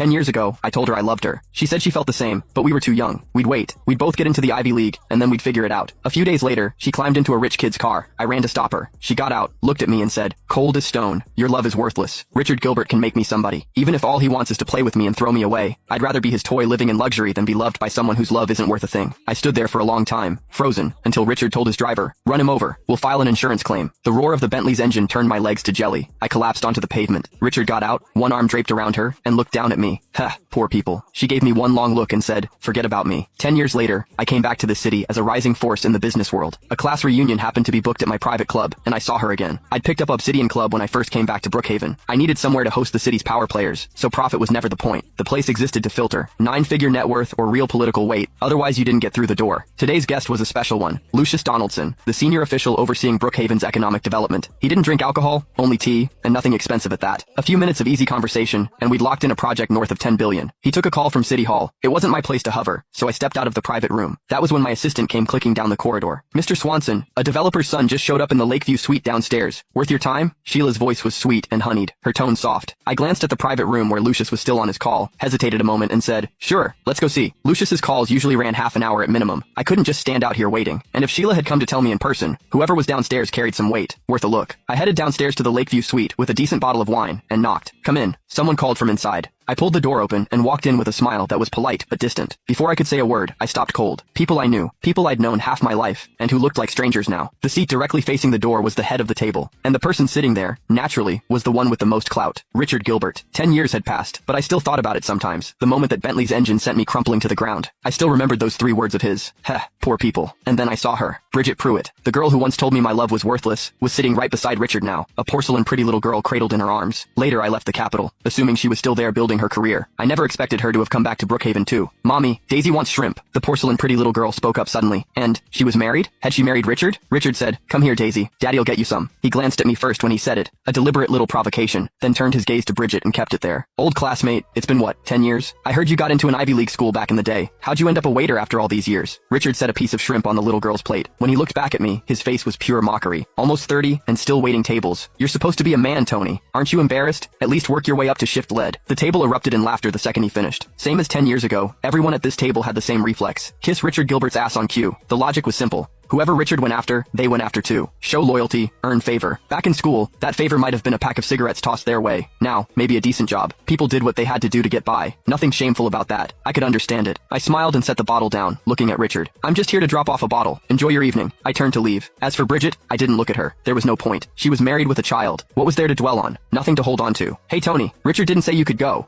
10 years ago, I told her I loved her. She said she felt the same, but we were too young. We'd wait. We'd both get into the Ivy League, and then we'd figure it out. A few days later, she climbed into a rich kid's car. I ran to stop her. She got out, looked at me and said, "Cold as stone. Your love is worthless. Richard Gilbert can make me somebody. Even if all he wants is to play with me and throw me away, I'd rather be his toy living in luxury than be loved by someone whose love isn't worth a thing." I stood there for a long time, frozen, until Richard told his driver, "Run him over. We'll file an insurance claim." The roar of the Bentley's engine turned my legs to jelly. I collapsed onto the pavement. Richard got out, one arm draped around her, and looked down at me. "Huh, poor people." She gave me one long look and said, "Forget about me." 10 years later, I came back to the city as a rising force in the business world. A class reunion happened to be booked at my private club, and I saw her again. I'd picked up Obsidian Club when I first came back to Brookhaven. I needed somewhere to host the city's power players, so profit was never the point. The place existed to filter 9-figure net worth or real political weight, otherwise you didn't get through the door. Today's guest was a special one, Lucius Donaldson, the senior official overseeing Brookhaven's economic development. He didn't drink alcohol, only tea, and nothing expensive at that. A few minutes of easy conversation, and we'd locked in a project north of 10 billion. He took a call from City Hall. It wasn't my place to hover, so I stepped out of the private room. That was when my assistant came clicking down the corridor. "Mr. Swanson, a developer's son just showed up in the Lakeview suite downstairs. Worth your time?" Sheila's voice was sweet and honeyed, her tone soft. I glanced at the private room where Lucius was still on his call, hesitated a moment and said, "Sure, let's go see." Lucius's calls usually ran half an hour at minimum. I couldn't just stand out here waiting. And if Sheila had come to tell me in person, whoever was downstairs carried some weight. Worth a look. I headed downstairs to the Lakeview suite with a decent bottle of wine and knocked. "Come in." Someone called from inside. I pulled the door open and walked in with a smile that was polite but distant. Before I could say a word, I stopped cold. People I knew, people I'd known half my life, and who looked like strangers now. The seat directly facing the door was the head of the table, and the person sitting there, naturally, was the one with the most clout. Richard Gilbert. 10 years had passed, but I still thought about it sometimes. The moment that Bentley's engine sent me crumpling to the ground. I still remembered those 3 words of his. Heh, poor people. And then I saw her. Bridget Pruitt. The girl who once told me my love was worthless, was sitting right beside Richard now, a porcelain pretty little girl cradled in her arms. Later I left the capital, assuming she was still there building her career. I never expected her to have come back to Brookhaven too. "Mommy, Daisy wants shrimp." The porcelain pretty little girl spoke up suddenly. "And, she was married? Had she married Richard?" Richard said, "Come here, Daisy. Daddy'll get you some." He glanced at me first when he said it, a deliberate little provocation, then turned his gaze to Bridget and kept it there. "Old classmate, it's been what, 10 years? I heard you got into an Ivy League school back in the day. How'd you end up a waiter after all these years?" Richard set a piece of shrimp on the little girl's plate. When he looked back at me, his face was pure mockery. "Almost 30, and still waiting tables. You're supposed to be a man, Tony. Aren't you embarrassed? At least work your way up to shift lead." The table erupted in laughter the second he finished. Same as 10 years ago, everyone at this table had the same reflex. Kiss Richard Gilbert's ass on cue. The logic was simple. Whoever Richard went after, they went after too. Show loyalty, earn favor. Back in school, that favor might have been a pack of cigarettes tossed their way. Now, maybe a decent job. People did what they had to do to get by. Nothing shameful about that. I could understand it. I smiled and set the bottle down, looking at Richard. "I'm just here to drop off a bottle. Enjoy your evening." I turned to leave. As for Bridget, I didn't look at her. There was no point. She was married with a child. What was there to dwell on? Nothing to hold on to. "Hey Tony, Richard didn't say you could go."